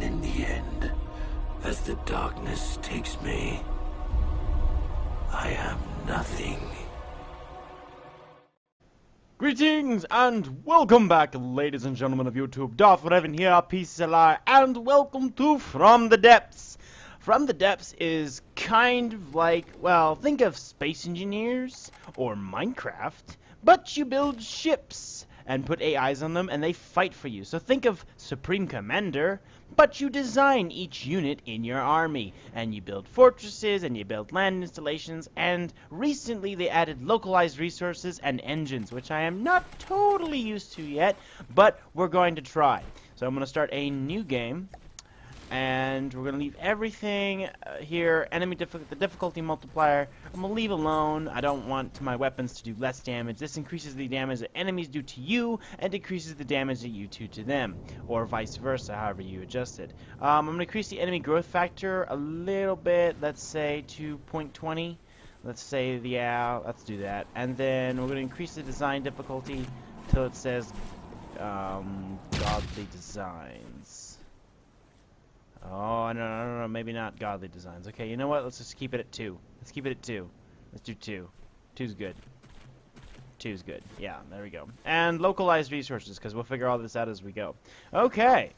And in the end, as the darkness takes me, I am nothing. Greetings and welcome back, ladies and gentlemen of YouTube. Darth Revan here, peace alive, and welcome to From the Depths. From the Depths is kind of like, well, think of Space Engineers or Minecraft, but you build ships and put AIs on them and they fight for you. So think of Supreme Commander, but you design each unit in your army, and you build fortresses, and you build land installations, and recently they added localized resources and engines, which I am not totally used to yet, but we're going to try. So I'm going to start a new game, and we're going to leave everything here. The difficulty multiplier, I'm going to leave alone. I don't want my weapons to do less damage. This increases the damage that enemies do to you and decreases the damage that you do to them, or vice versa, however you adjust it. I'm going to increase the enemy growth factor a little bit, let's say to 0.20. Let's say, yeah, let's do that. And then we're going to increase the design difficulty till it says godly designs. Oh, no, maybe not godly designs. Okay, you know what? Let's just keep it at 2. Let's keep it at 2. Let's do 2. 2's good. 2's good. Yeah, there we go. And localized resources, because we'll figure all this out as we go. Okay.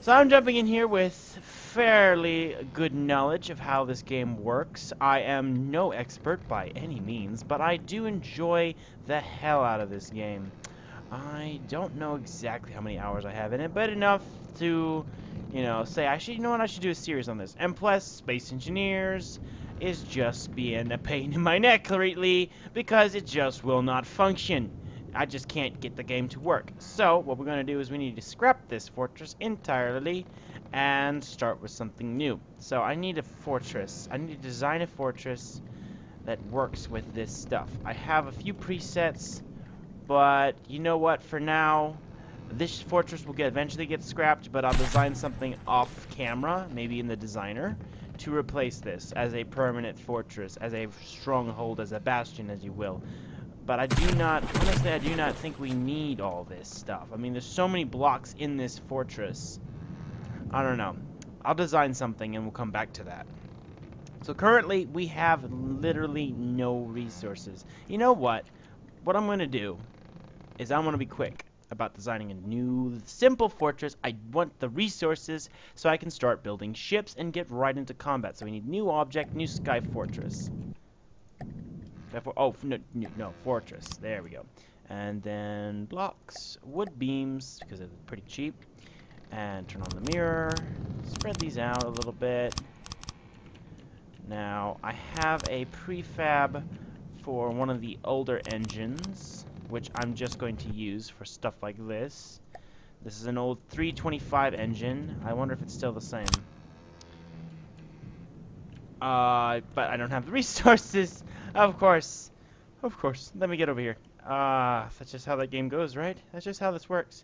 So I'm jumping in here with fairly good knowledge of how this game works. I am no expert by any means, but I do enjoy the hell out of this game. I don't know exactly how many hours I have in it, but enough to, you know, say I should, you know what, I should do a series on this. And plus, Space Engineers is just being a pain in my neck lately because it just will not function. I just can't get the game to work. So, what we're going to do is we need to scrap this fortress entirely and start with something new. So, I need a fortress. I need to design a fortress that works with this stuff. I have a few presets, but you know what, for now, this fortress will eventually get scrapped, but I'll design something off camera, maybe in the designer, to replace this as a permanent fortress, as a stronghold, as a bastion, as you will. But I do not, honestly, I do not think we need all this stuff. I mean, there's so many blocks in this fortress. I don't know. I'll design something and we'll come back to that. So currently, we have literally no resources. You know what? What I'm going to do is I'm going to be quick about designing a new, simple fortress. I want the resources so I can start building ships and get right into combat. So we need new object, new sky fortress. Oh, no, fortress. There we go. And then blocks, wood beams, because they're pretty cheap. And turn on the mirror. Spread these out a little bit. Now, I have a prefab for one of the older engines, which I'm just going to use for stuff like this. This is an old 325 engine. I wonder if it's still the same. But I don't have the resources. Of course. Of course. Let me get over here. That's just how that game goes, right? That's just how this works.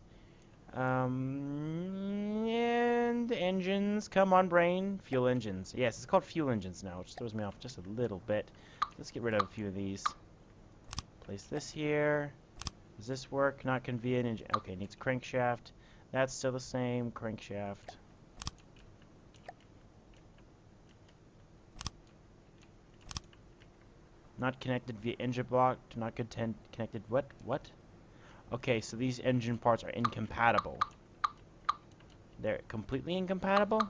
And engines. Come on, brain. Fuel engines. Yes, it's called fuel engines now, which throws me off just a little bit. Let's get rid of a few of these. Place this here. Does this work? Not convenient. Okay, needs crankshaft. That's still the same. Crankshaft. Not connected via engine block. Not connected. What? Okay, so these engine parts are incompatible. They're completely incompatible?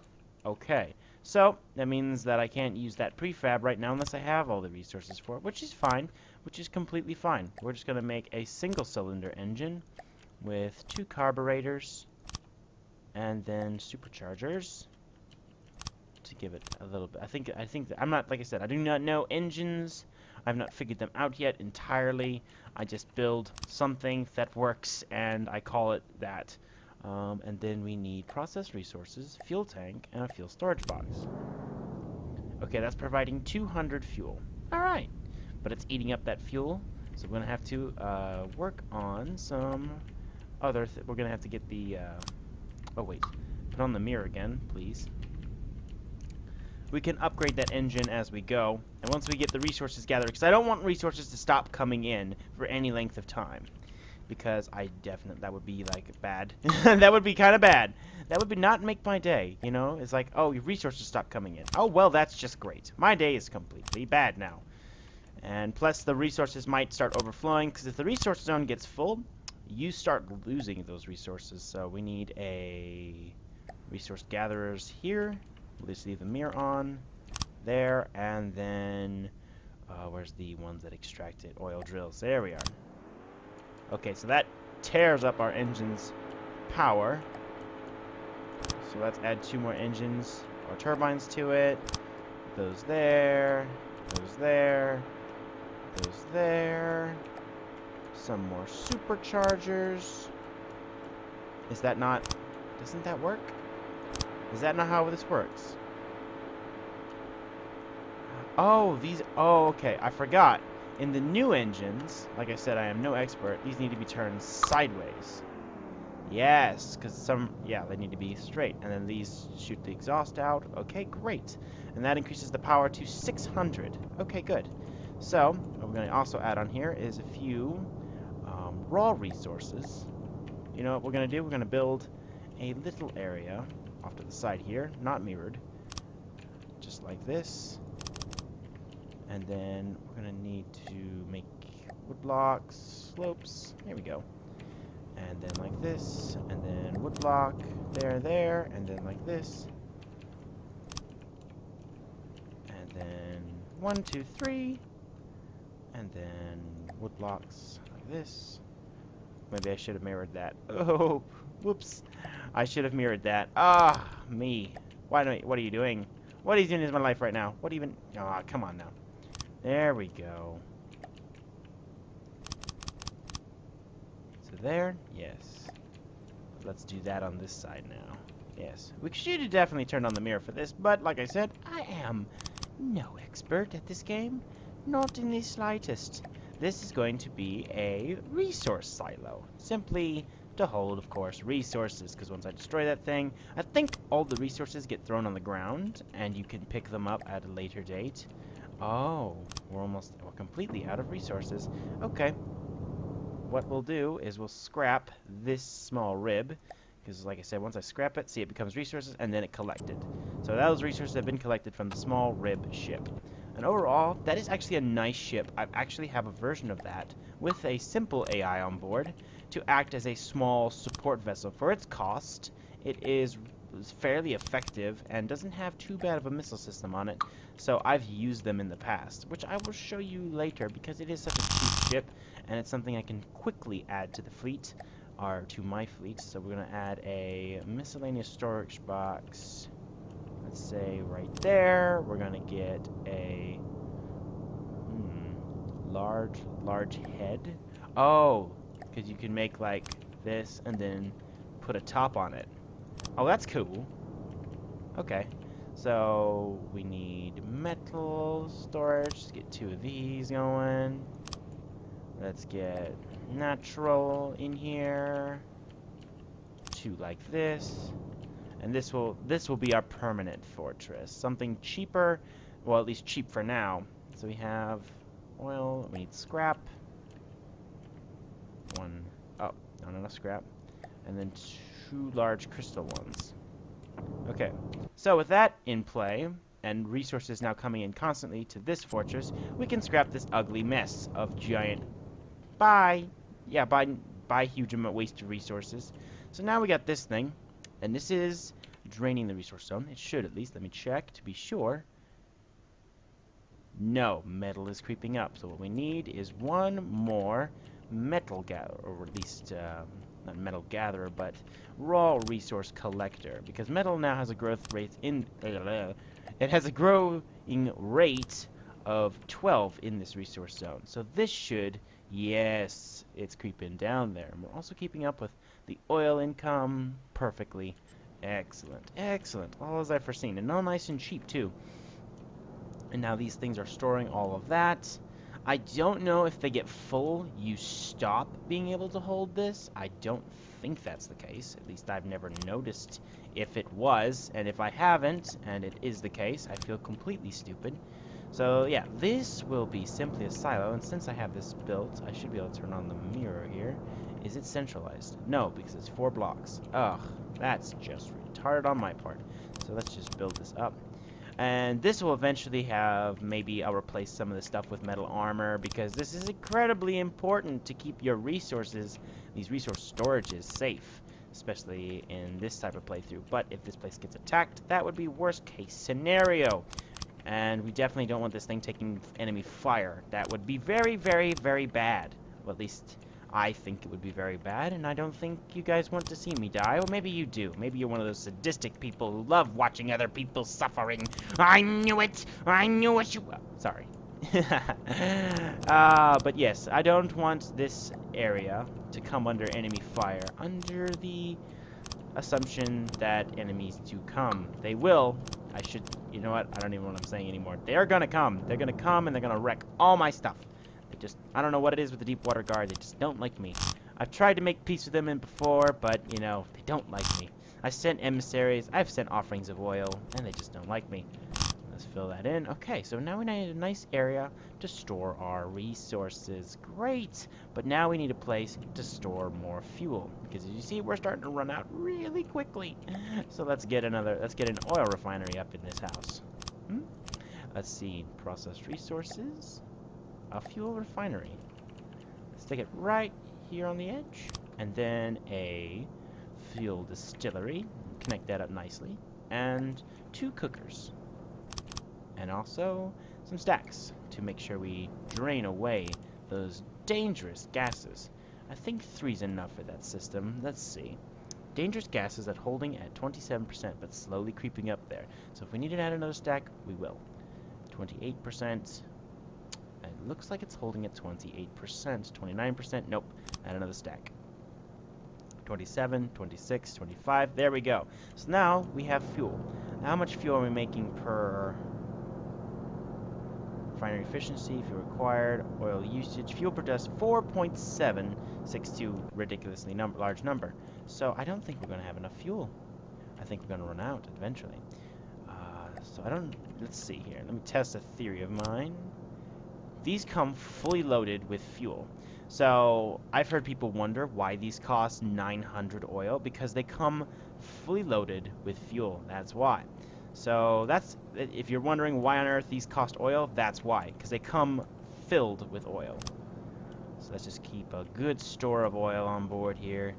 Okay. So, that means that I can't use that prefab right now unless I have all the resources for it, which is fine. Which is completely fine. We're just going to make a single-cylinder engine with 2 carburetors and then superchargers to give it a little bit. I think that I'm not, like I said, I do not know engines. I've not figured them out yet entirely. I just build something that works and I call it that. And then we need process resources, fuel tank, and a fuel storage box. Okay, that's providing 200 fuel. Alright. But it's eating up that fuel, so we're going to have to work on some other we're going to have to get the oh wait, put on the mirror again, please. We can upgrade that engine as we go, and once we get the resources gathered, because I don't want resources to stop coming in for any length of time. because that would be like bad. That would be kind of bad. That would be not make my day, you know? It's like, oh, your resources stop coming in. Oh, well, that's just great. My day is completely bad now. And plus the resources might start overflowing, because if the resource zone gets full, you start losing those resources. So we need a resource gatherers here. We'll just leave the mirror on there, and then where's the ones that extract it? Oil drills. There we are. Okay, so that tears up our engine's power. So let's add 2 more engines or turbines to it. Those there, those there, those there. Some more superchargers. Is that not... Doesn't that work? Is that not how this works? Oh, these... Oh, okay. I forgot. In the new engines, like I said, I am no expert. These need to be turned sideways. Yes, because some... Yeah, they need to be straight. And then these shoot the exhaust out. Okay, great. And that increases the power to 600. Okay, good. So, what we're going to also add on here is a few raw resources. You know what we're going to do? We're going to build a little area off to the side here, not mirrored. Just like this. And then we're going to need to make wood blocks, slopes. There we go. And then like this, and then wood block, there, and then like this. And then 1, 2, 3. And then wood blocks like this. Maybe I should have mirrored that. Oh, whoops. I should have mirrored that. Ah, me. What are you doing? What are you doing in my life right now? What even... Ah, come on now. There we go. So there, yes. Let's do that on this side now. Yes. We should have definitely turned on the mirror for this, but like I said, I am no expert at this game. Not in the slightest. This is going to be a resource silo. Simply to hold, of course, resources, because once I destroy that thing, I think all the resources get thrown on the ground, and you can pick them up at a later date. Oh, we're completely out of resources. Okay. What we'll do is we'll scrap this small rib, because like I said, once I scrap it, see, it becomes resources, and then it collected. So those resources have been collected from the small rib ship. And overall, that is actually a nice ship. I actually have a version of that with a simple AI on board to act as a small support vessel. For its cost, it is fairly effective and doesn't have too bad of a missile system on it. So I've used them in the past, which I will show you later because it is such a cheap ship and it's something I can quickly add to the fleet, or to my fleet. So we're going to add a miscellaneous storage box. Let's say right there. We're going to get a large head. Oh, because you can make like this and then put a top on it. Oh, that's cool. Okay. So we need metal storage. Let's get 2 of these going. Let's get natural in here. 2 like this. And this will be our permanent fortress. Something cheaper, well, at least cheap for now. So we have oil, we need scrap. 1, oh, not enough scrap. And then 2 large crystal ones. Okay, so with that in play, and resources now coming in constantly to this fortress, we can scrap this ugly mess of giant... Buy huge amount waste of resources. So now we got this thing. And this is draining the resource zone. It should at least. Let me check to be sure. No, metal is creeping up. So what we need is 1 more metal gatherer, or at least not metal gatherer, but raw resource collector. Because metal now has a growth rate it has a growing rate of 12 in this resource zone. So this should, yes, it's creeping down there. And we're also keeping up with the oil income perfectly. Excellent, excellent. All as I've foreseen, and all nice and cheap too. And now these things are storing all of that. I don't know if they get full, you stop being able to hold this. I don't think that's the case. At least I've never noticed if it was. And if I haven't, and it is the case, I feel completely stupid. So yeah, this will be simply a silo. And since I have this built, I should be able to turn on the mirror here. Is it centralized? No, because it's 4 blocks. Ugh, that's just retarded on my part. So let's just build this up. And this will eventually have, maybe I'll replace some of the stuff with metal armor, because this is incredibly important to keep your resources, these resource storages, safe, especially in this type of playthrough. But if this place gets attacked, that would be worst case scenario. And we definitely don't want this thing taking enemy fire. That would be very, very, very bad. Well, at least I think it would be very bad, and I don't think you guys want to see me die. Or maybe you do. Maybe you're one of those sadistic people who love watching other people suffering. I knew it! I knew it! Sorry. But yes, I don't want this area to come under enemy fire, under the assumption that enemies do come. They will. You know what? I don't even know what I'm saying anymore. They're gonna come. They're gonna come and they're gonna wreck all my stuff. I don't know what it is with the Deepwater Guard. They just don't like me. I've tried to make peace with them before, but, you know, they don't like me. I sent emissaries. I've sent offerings of oil, and they just don't like me. Let's fill that in. Okay, so now we need a nice area to store our resources. Great! But now we need a place to store more fuel, because as you see, we're starting to run out really quickly. So let's get an oil refinery up in this house. Let's see. Processed resources. A fuel refinery. Let's stick it right here on the edge. And then a fuel distillery. Connect that up nicely. And 2 cookers. And also some stacks to make sure we drain away those dangerous gases. I think 3's enough for that system. Let's see. Dangerous gases at holding at 27%, but slowly creeping up there. So if we need to add another stack, we will. 28%. It looks like it's holding at 28%, 29%, nope, add another stack. 27, 26, 25, there we go. So now we have fuel. How much fuel are we making per refinery efficiency, fuel required, oil usage, fuel per dust, 4.762, ridiculously large number. So I don't think we're going to have enough fuel. I think we're going to run out eventually. Let's see here, let me test a theory of mine. These come fully loaded with fuel. So I've heard people wonder why these cost 900 oil, because they come fully loaded with fuel. That's why. So if you're wondering why on earth these cost oil, that's why, because they come filled with oil. So let's just keep a good store of oil on board here,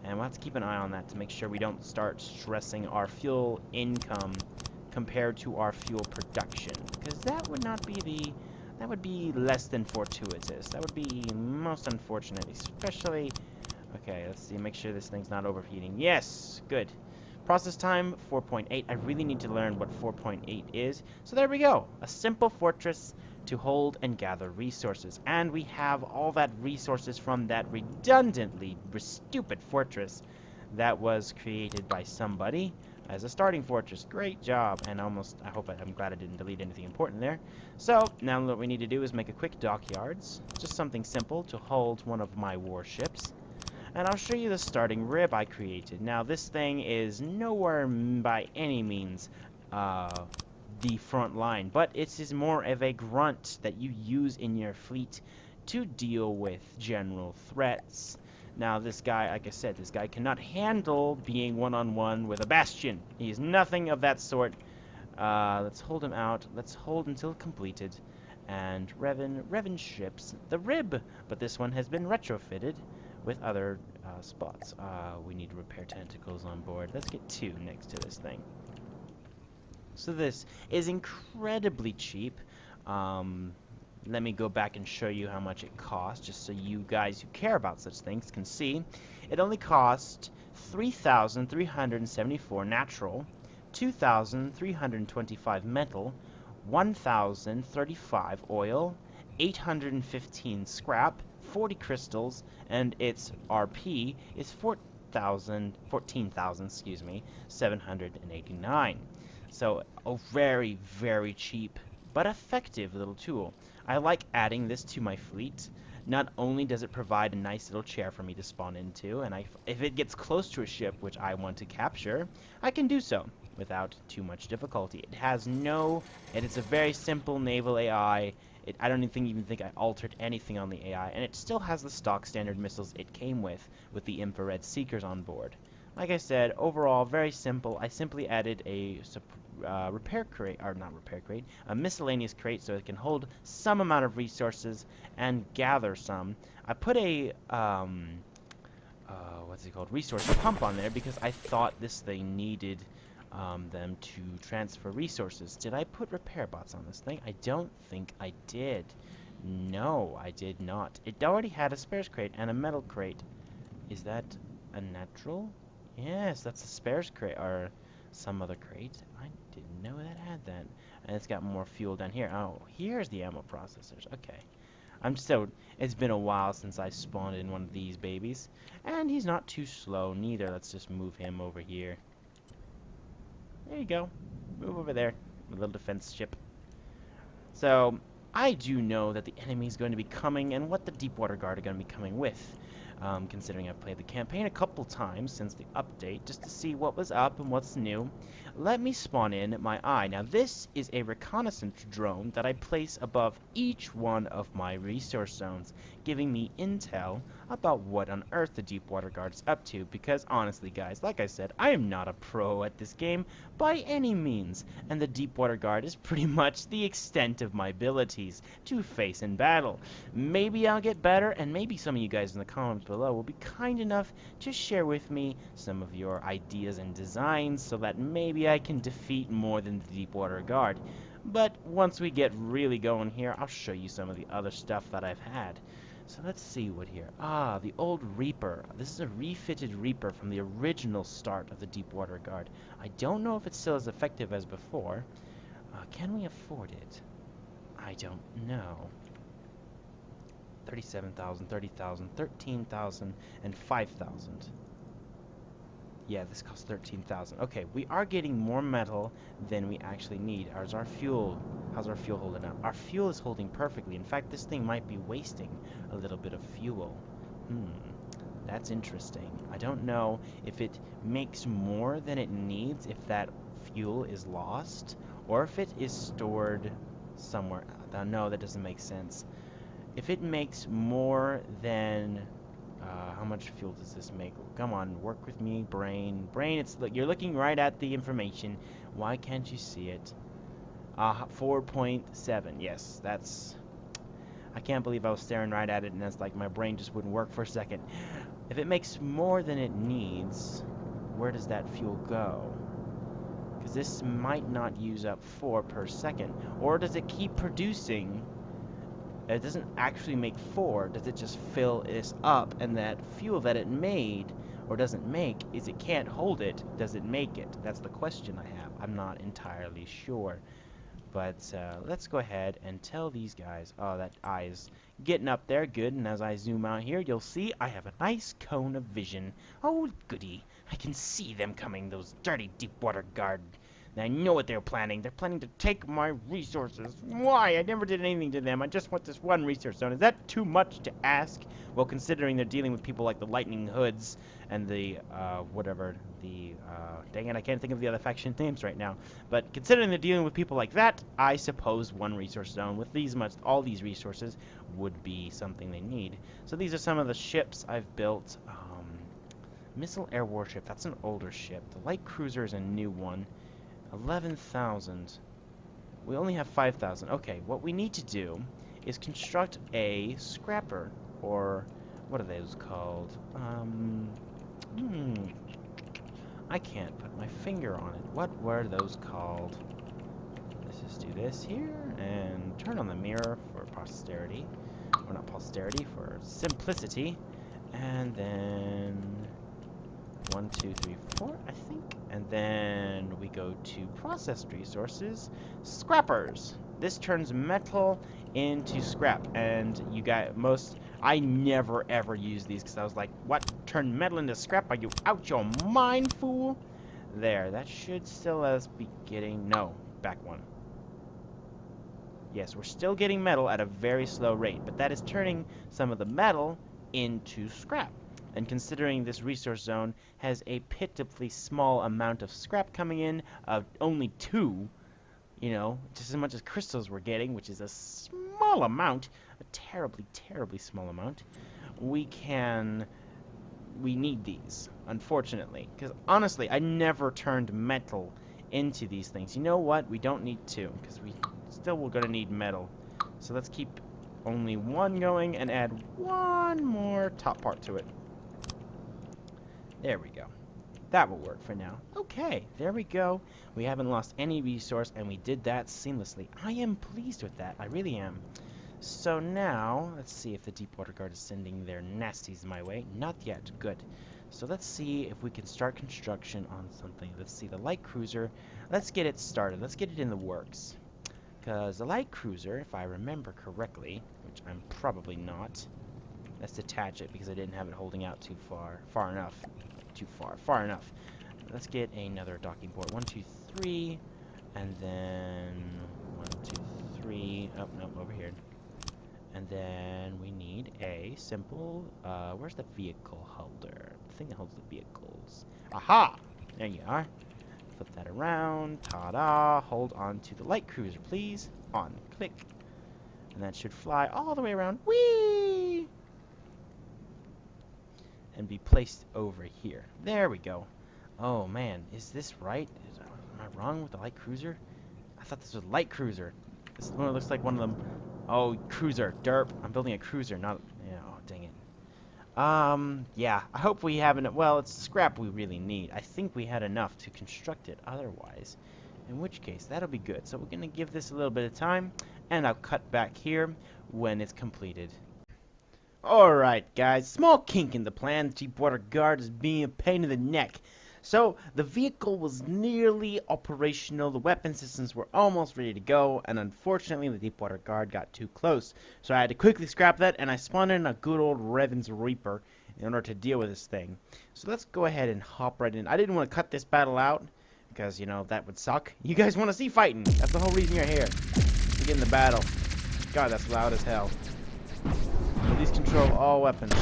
and we'll have to keep an eye on that to make sure we don't start stressing our fuel income compared to our fuel production, because that would be less than fortuitous. That would be most unfortunate, especially... Okay, let's see, make sure this thing's not overheating. Yes, good. Process time, 4.8. I really need to learn what 4.8 is. So there we go. A simple fortress to hold and gather resources. And we have all that resources from that redundantly stupid fortress that was created by somebody as a starting fortress. Great job. And I'm glad I didn't delete anything important there. So now what we need to do is make a quick dockyards. Just something simple to hold one of my warships. And I'll show you the starting rib I created. Now this thing is nowhere by any means the front line, but it is more of a grunt that you use in your fleet to deal with general threats. Now this guy, like I said, this guy cannot handle being one-on-one with a bastion. He's nothing of that sort. Let's hold him out. Let's hold until completed. And Revan ships the rib, but this one has been retrofitted with other spots. We need repair tentacles on board. Let's get 2 next to this thing. So this is incredibly cheap. Let me go back and show you how much it costs, just so you guys who care about such things can see. It only cost 3,374 natural, 2,325 metal, 1,035 oil, 815 scrap, 40 crystals, and its RP is 14,000, 789. So a very, very cheap but effective little tool. I like adding this to my fleet. Not only does it provide a nice little chair for me to spawn into, and if it gets close to a ship which I want to capture, I can do so without too much difficulty. It is a very simple naval AI, I don't even think I altered anything on the AI, and it still has the stock standard missiles it came with the infrared seekers on board. Like I said, overall, very simple. I simply added a repair crate, or not repair crate, a miscellaneous crate so it can hold some amount of resources and gather some. I put a, what's it called, resource pump on there because I thought this thing needed them to transfer resources. Did I put repair bots on this thing? I don't think I did. No, I did not. It already had a spares crate and a metal crate. Is that a natural? Yes, that's a spares crate, or some other crate. I didn't know that had that. And it's got more fuel down here. Oh, here's the ammo processors. Okay. It's been a while since I spawned in one of these babies. And he's not too slow, neither. Let's just move him over here. There you go. Move over there. A little defense ship. So, I do know that the enemy is going to be coming, and what the Deepwater Guard are going to be coming with. Considering I've played the campaign a couple times since the update, just to see what was up and what's new. Let me spawn in my eye. Now this is a reconnaissance drone that I place above each one of my resource zones, giving me intel about what on earth the Deepwater Guard is up to, because honestly guys, like I said, I am not a pro at this game by any means, and the Deepwater Guard is pretty much the extent of my abilities to face in battle. Maybe I'll get better, and maybe some of you guys in the comments below will be kind enough to share with me some of your ideas and designs so that maybe I can defeat more than the Deepwater Guard. But once we get really going here, I'll show you some of the other stuff that I've had. So let's see what here. Ah, the old Reaper. This is a refitted Reaper from the original start of the Deepwater Guard. I don't know if it's still as effective as before. Can we afford it? I don't know. 37,000, 30,000, 13,000, and 5,000. Yeah, this costs 13,000. Okay, we are getting more metal than we actually need. How's our fuel holding up? Our fuel is holding perfectly. In fact, this thing might be wasting a little bit of fuel. That's interesting. I don't know if it makes more than it needs if that fuel is lost, or if it is stored somewhere. No, that doesn't make sense. If it makes more than how much fuel does this make? Come on, work with me, brain. Brain, you're looking right at the information. Why can't you see it? 4.7. Yes, that's. I can't believe I was staring right at it, and that's like my brain just wouldn't work for a second. If it makes more than it needs, where does that fuel go? Because this might not use up 4 per second. Or does it keep producing? It doesn't actually make 4. Does it just fill this up, and that fuel that it made or doesn't make, is it can't hold it, does it make it? That's the question I have. I'm not entirely sure. But let's go ahead and tell these guys. Oh, that eye is getting up there. Good. And as I zoom out here, you'll see I have a nice cone of vision. Oh, goody. I can see them coming, those dirty Deepwater Guard. I know what they're planning. They're planning to take my resources. Why? I never did anything to them. I just want this one resource zone. Is that too much to ask? Well, considering they're dealing with people like the Lightning Hoods and the, dang it, I can't think of the other faction names right now. But considering they're dealing with people like that, I suppose one resource zone with all these resources would be something they need. So these are some of the ships I've built. Missile Air Warship, that's an older ship. The Light Cruiser is a new one. 11,000. We only have 5,000. Okay, what we need to do is construct a scrapper, or what are those called? I can't put my finger on it. What were those called? Let's just do this here and turn on the mirror for posterity. Or not posterity, for simplicity. And then 1, 2, 3, 4, I think. And then we go to processed resources, scrappers. This turns metal into scrap, and I never ever use these because I was like, what? Turn metal into scrap? Are you out your mind, fool? There, that should still let us be getting, no, back one. Yes, we're still getting metal at a very slow rate, but that is turning some of the metal into scrap. And considering this resource zone has a pitifully small amount of scrap coming in, of only 2, you know, just as much as crystals we're getting, which is a small amount, a terribly, terribly small amount, we need these, unfortunately. Because honestly, I never turned metal into these things. You know what? We don't need two, because we still we're going to need metal. So let's keep only one going and add one more top part to it. There we go. That will work for now. Okay, there we go. We haven't lost any resource, and we did that seamlessly. I am pleased with that. I really am. So now, let's see if the Deepwater Guard is sending their nasties my way. Not yet. Good. So let's see if we can start construction on something. Let's see, the light cruiser. Let's get it started. Let's get it in the works. Because the light cruiser, if I remember correctly, which I'm probably not, let's detach it because I didn't have it holding out too far enough. Far enough. Let's get another docking port. 1, 2, 3, and then 1, 2, 3. Oh, no, over here. And then we need a simple, where's the vehicle holder? The thing that holds the vehicles. Aha! There you are. Flip that around. Ta-da! Hold on to the light cruiser, please. On. Click. And that should fly all the way around. Whee! And be placed over here. There we go. Oh, man. Is this right? Am I wrong with the light cruiser? I thought this was a light cruiser. This one looks like one of them. Oh, cruiser. Derp. I'm building a cruiser, not... Yeah, oh, dang it. Yeah. I hope we have enough... Well, it's scrap we really need. I think we had enough to construct it otherwise. In which case, that'll be good. So we're going to give this a little bit of time, and I'll cut back here when it's completed. Alright, guys. Small kink in the plan. Deepwater Guard is being a pain in the neck. So, the vehicle was nearly operational, the weapon systems were almost ready to go, and unfortunately the Deepwater Guard got too close. So I had to quickly scrap that, and I spawned in a good old Revan's Reaper in order to deal with this thing. So let's go ahead and hop right in. I didn't want to cut this battle out, because, you know, that would suck. You guys want to see fighting. That's the whole reason you're here. To get in the battle. God, that's loud as hell. Please control all weapons.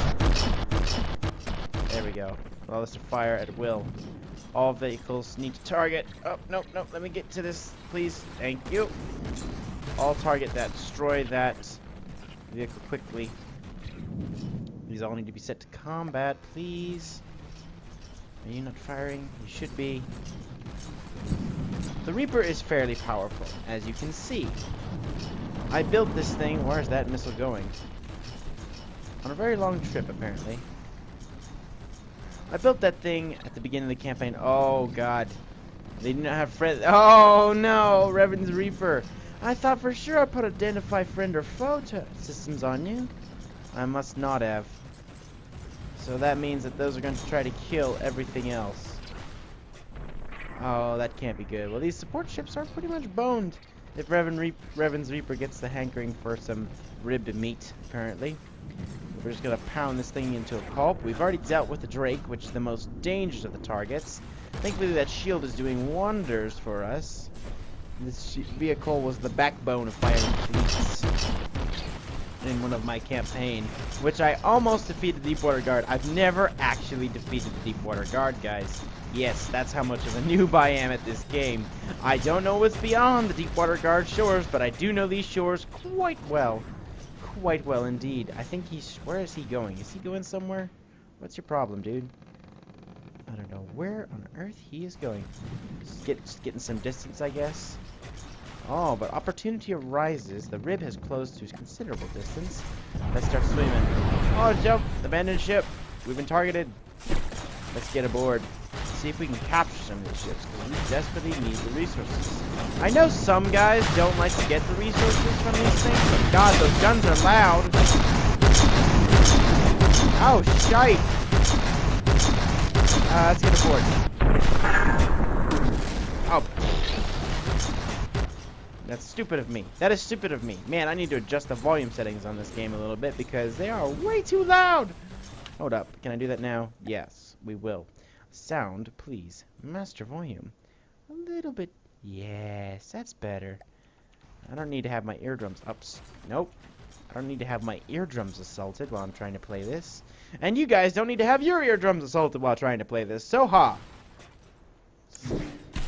There we go. Allow us to fire at will. All vehicles need to target. Oh, no, no. Let me get to this, please. Thank you. All target that. Destroy that vehicle quickly. These all need to be set to combat, please. Are you not firing? You should be. The Reaper is fairly powerful, as you can see. I built this thing. Where is that missile going? On a very long trip, apparently. I built that thing at the beginning of the campaign. Oh, God. They do not have friends. Oh, no. Revan's Reaper. I thought for sure I put identify friend or foe systems on you. I must not have. So that means that those are going to try to kill everything else. Oh, that can't be good. Well, these support ships are pretty much boned if Revan's Reaper gets the hankering for some ribbed meat, apparently. We're just going to pound this thing into a pulp. We've already dealt with the Drake, which is the most dangerous of the targets. Thankfully, that shield is doing wonders for us. This vehicle was the backbone of firing fleets in one of my campaign, which I almost defeated the Deepwater Guard. I've never actually defeated the Deepwater Guard, guys. Yes, that's how much of a noob I am at this game. I don't know what's beyond the Deepwater Guard shores, but I do know these shores quite well. Quite well indeed. I think he's... Where is he going? Is he going somewhere? What's your problem, dude? I don't know where on earth he is going. Just getting some distance, I guess. Oh, but opportunity arises. The rib has closed to considerable distance. Let's start swimming. Oh, jump! Abandoned ship. We've been targeted. Let's get aboard. See if we can capture some of these ships, because we desperately need the resources. I know some guys don't like to get the resources from these things, but God, those guns are loud. Oh, shite. Let's get aboard. Oh. That's stupid of me. That is stupid of me. Man, I need to adjust the volume settings on this game a little bit, because they are way too loud. Hold up. Can I do that now? Yes, we will. Sound, please. Master volume. A little bit. Yes, that's better. I don't need to have my eardrums up. Nope. I don't need to have my eardrums assaulted while I'm trying to play this. And you guys don't need to have your eardrums assaulted while trying to play this. So ha!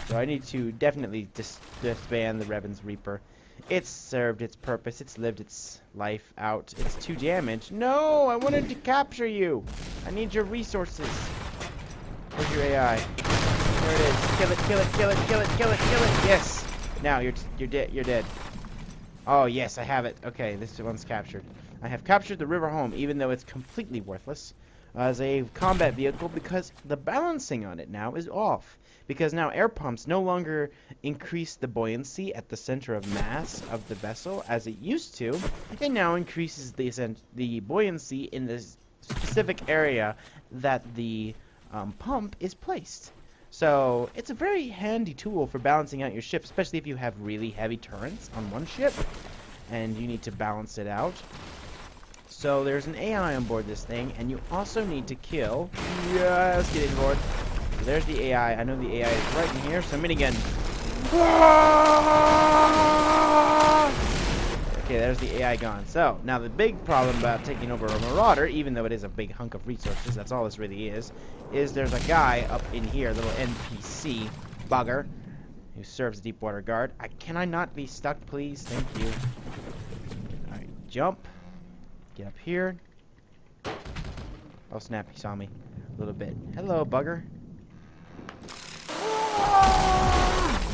So I need to definitely disband the Revan's Reaper. It's served its purpose. It's lived its life out. It's too damaged. No, I wanted to capture you. I need your resources. Where's your AI? There it is. Kill it, kill it, kill it, kill it, kill it, kill it. Yes. Now you're dead. You're dead. Oh yes, I have it. Okay, this one's captured. I have captured the river home, even though it's completely worthless as a combat vehicle because the balancing on it now is off. Because now air pumps no longer increase the buoyancy at the center of mass of the vessel as it used to. It now increases the buoyancy in the specific area that the pump is placed. So it's a very handy tool for balancing out your ship, especially if you have really heavy turrets on one ship and you need to balance it out. So there's an AI on board this thing, and you also need to kill. Yeah, let's get it aboard. So there's the AI. I know the AI is right in here. So minigun. Okay, there's the AI gone. So now the big problem about taking over a marauder, even though it is a big hunk of resources, that's all this really is there's a guy up in here, a little NPC bugger, who serves Deepwater Guard. Can I not be stuck, please? Thank you. All right, jump. Get up here. Oh snap, he saw me a little bit. Hello, bugger.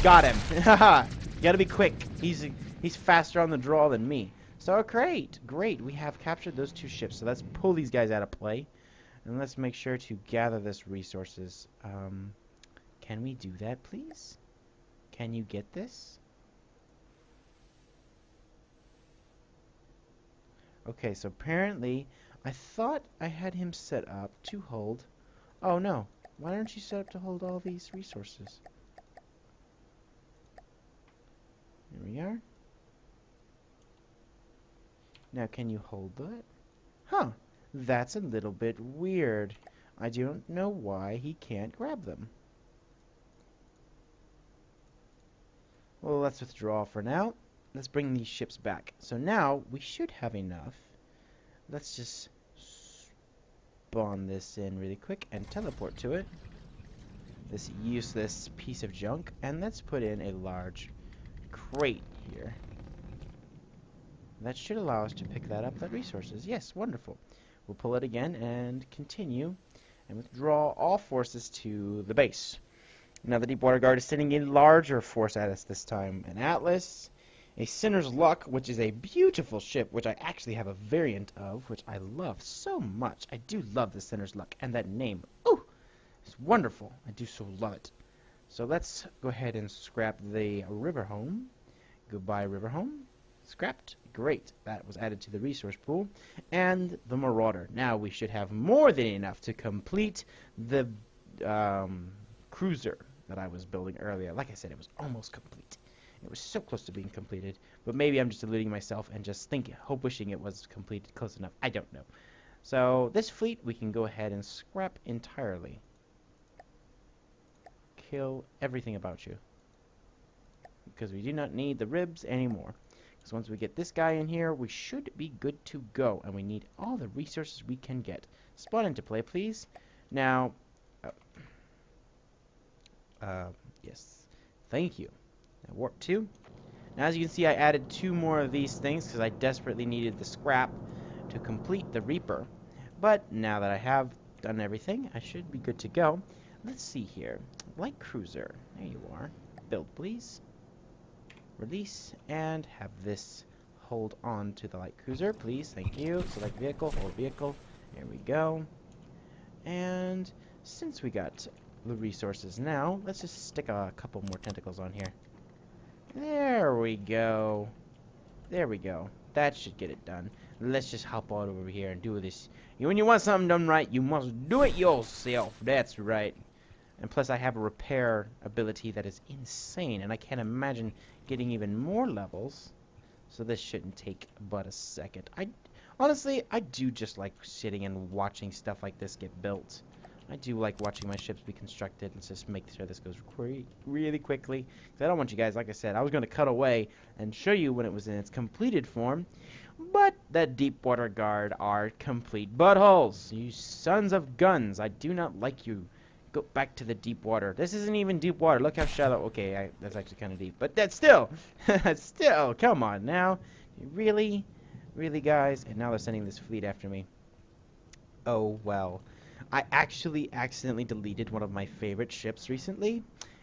Got him. You gotta be quick. He's faster on the draw than me. So great. We have captured those two ships. So let's pull these guys out of play. And let's make sure to gather this resources. Can we do that, please? Can you get this? Okay, so apparently, I thought I had him set up to hold... Oh, no. Why aren't you set up to hold all these resources? There we are. Now, can you hold that? Huh. That's a little bit weird. I don't know why he can't grab them. Well, let's withdraw for now. Let's bring these ships back. So now, we should have enough. Let's just spawn this in really quick and teleport to it. This useless piece of junk. And let's put in a large crate here. That should allow us to pick that up, that resources. Yes, wonderful. We'll pull it again and continue and withdraw all forces to the base. Now the Deepwater Guard is sending a larger force at us this time. An Atlas, a Sinner's Luck, which is a beautiful ship, which I actually have a variant of, which I love so much. I do love the Sinner's Luck, and that name, ooh, it's wonderful. I do so love it. So let's go ahead and scrap the River Home. Goodbye, River Home. Scrapped. Great. That was added to the resource pool. And the Marauder. Now we should have more than enough to complete the cruiser that I was building earlier. Like I said, it was almost complete. It was so close to being completed. But maybe I'm just deluding myself and just wishing it was completed close enough. I don't know. So this fleet we can go ahead and scrap entirely. Kill everything about you. Because we do not need the ribs anymore. Because once we get this guy in here, we should be good to go. And we need all the resources we can get. Spawn into play, please. Now, yes. Thank you. Now, warp 2. Now, as you can see, I added 2 more of these things because I desperately needed the scrap to complete the Reaper. But now that I have done everything, I should be good to go. Let's see here. Light cruiser. There you are. Build, please. Release, and have this hold on to the light cruiser, please. Thank you. Select vehicle, hold vehicle. There we go. And since we got the resources now, let's just stick a couple more tentacles on here. There we go. There we go. That should get it done. Let's just hop on over here and do this. When you want something done right, you must do it yourself. That's right. And plus I have a repair ability that is insane, and I can't imagine getting even more levels. So this shouldn't take but a second. Honestly, I do just like sitting and watching stuff like this get built. I do like watching my ships be constructed. Let's just make sure this goes really quickly. Because I don't want you guys, like I said, I was going to cut away and show you when it was in its completed form. But the Deepwater Guard are complete buttholes. You sons of guns. I do not like you Go back to the deep water. This isn't even deep water. Look how shallow. Okay, that's actually kind of deep. But that's still, still, come on now. Really? Really, guys? And now they're sending this fleet after me. Oh, well. I actually accidentally deleted one of my favorite ships recently.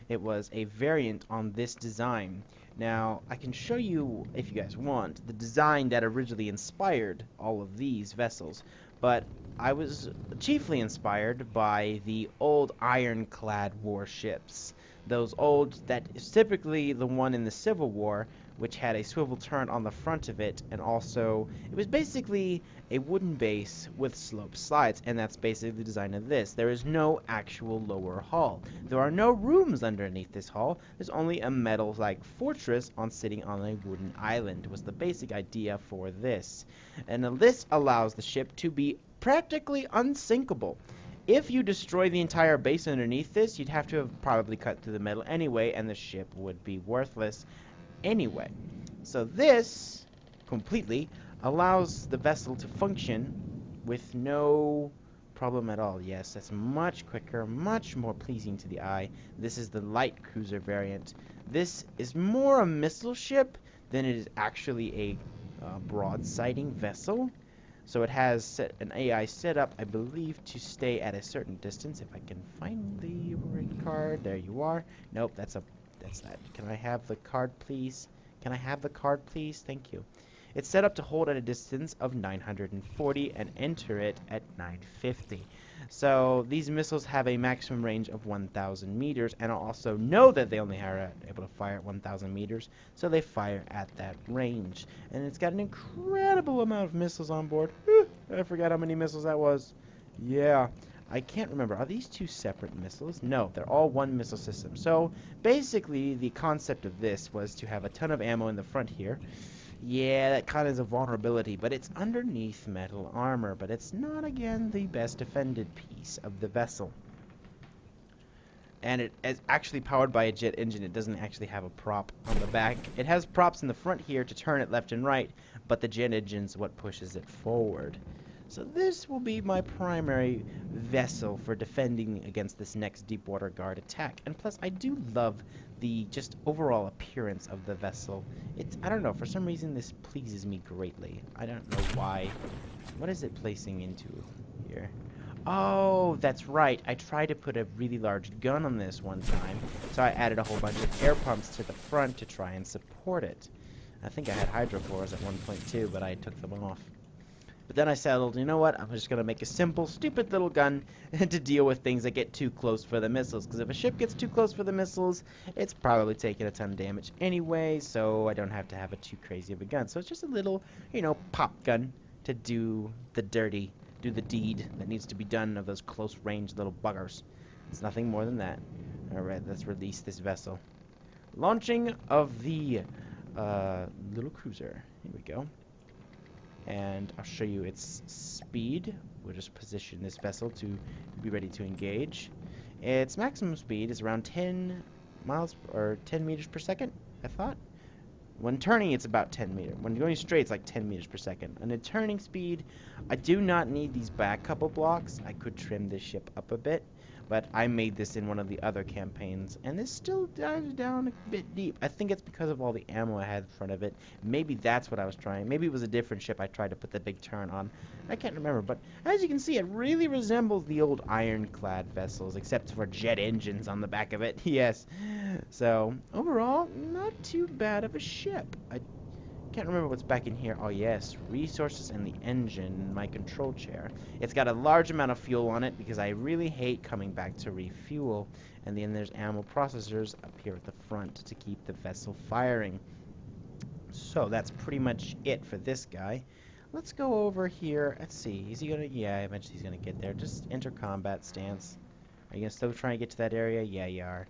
It was a variant on this design. Now, I can show you, if you guys want, the design that originally inspired all of these vessels. But I was chiefly inspired by the old ironclad warships. Those old, that is typically the one in the Civil War, which had a swivel turret on the front of it, and also, it was basically a wooden base with sloped sides, and that's basically the design of this. There is no actual lower hull. There are no rooms underneath this hull. There's only a metal-like fortress sitting on a wooden island, was the basic idea for this. And this allows the ship to be practically unsinkable. If you destroy the entire base underneath this, you'd have to have probably cut through the metal anyway, and the ship would be worthless anyway. So this completely allows the vessel to function with no problem at all. Yes, that's much quicker, much more pleasing to the eye. This is the light cruiser variant. This is more a missile ship than it is actually a broadsiding vessel. So it has an AI set up, I believe, to stay at a certain distance. If I can find the right card. There you are. Nope, that's that. Can I have the card, please? Can I have the card, please? Thank you. It's set up to hold at a distance of 940 and enter it at 950. So these missiles have a maximum range of 1,000 meters, and also know that they only are able to fire at 1,000 meters, so they fire at that range. And it's got an incredible amount of missiles on board. I forgot how many missiles that was. Yeah. I can't remember. Are these two separate missiles? No, they're all one missile system. So basically, the concept of this was to have a ton of ammo in the front here. Yeah, that kind of is a vulnerability, but it's underneath metal armor, but it's not, again, the best defended piece of the vessel. And it is actually powered by a jet engine. It doesn't actually have a prop on the back. It has props in the front here to turn it left and right, but the jet engine's what pushes it forward. So this will be my primary vessel for defending against this next Deepwater Guard attack. And plus, I do love the just overall appearance of the vessel. I don't know, for some reason this pleases me greatly. I don't know why. What is it placing into here? Oh, that's right. I tried to put a really large gun on this one time, so I added a whole bunch of air pumps to the front to try and support it. I think I had hydrofloors at one point too, but I took them off. But then I settled, you know what, I'm just going to make a simple, stupid little gun to deal with things that get too close for the missiles. Because if a ship gets too close for the missiles, it's probably taking a ton of damage anyway, so I don't have to have a too crazy of a gun. So it's just a little, pop gun to do the deed that needs to be done of those close-range little buggers. It's nothing more than that. Alright, let's release this vessel. Launching of the little cruiser. Here we go. And I'll show you its speed. We'll just position this vessel to be ready to engage. Its maximum speed is around 10 meters per second, I thought. When turning, it's about 10 meters. When going straight, it's like 10 meters per second. And at turning speed, I do not need these back couple blocks. I could trim this ship up a bit, but I made this in one of the other campaigns, and this still dives down a bit deep. I think it's because of all the ammo I had in front of it. Maybe that's what I was trying. Maybe it was a different ship I tried to put the big turn on. I can't remember, but as you can see, it really resembles the old ironclad vessels, except for jet engines on the back of it. Yes. So, overall, not too bad of a ship. I can't remember what's back in here. Oh yes, resources and the engine in my control chair. It's got a large amount of fuel on it because I really hate coming back to refuel. And then there's ammo processors up here at the front to keep the vessel firing. So that's pretty much it for this guy. Let's go over here. Let's see. Is he gonna? Yeah, eventually he's gonna get there. Just enter combat stance. Are you gonna still try and get to that area? Yeah, you are.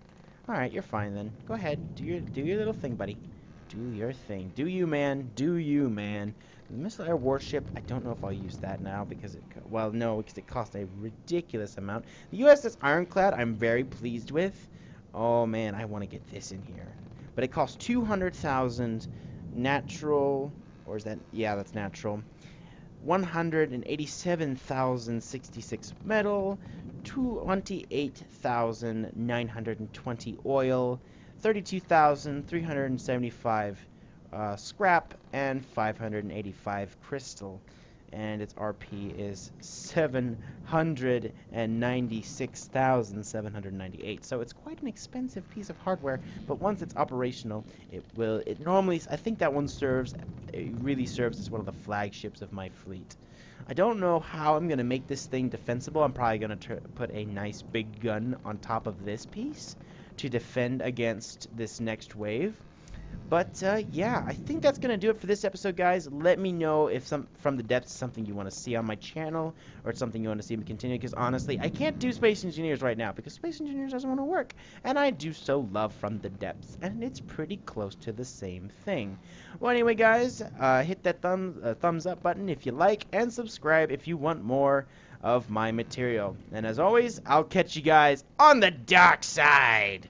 All right, you're fine then. Go ahead. Do your little thing, buddy. Do your thing. Do you, man. Do you, man. The missile air warship, I don't know if I'll use that now because because it costs a ridiculous amount. The USS Ironclad, I'm very pleased with. Oh, man, I want to get this in here. But it costs 200,000 natural, or is that, yeah, that's natural. 187,066 metal, 28,920 oil, 32,375 scrap, and 585 crystal. And its RP is 796,798. So it's quite an expensive piece of hardware, but once it's operational, it normally, I think that one really serves as one of the flagships of my fleet. I don't know how I'm going to make this thing defensible. I'm probably going to put a nice big gun on top of this piece to defend against this next wave. But yeah, I think that's going to do it for this episode, guys. Let me know if from the depths something you want to see on my channel, or it's something you want to see me continue, because honestly, I can't do Space Engineers right now because Space Engineers doesn't want to work, and I do so love From the Depths, and it's pretty close to the same thing. Well, anyway, guys, hit that thumbs up button if you like, and subscribe if you want more of my material. And as always, I'll catch you guys on the dark side.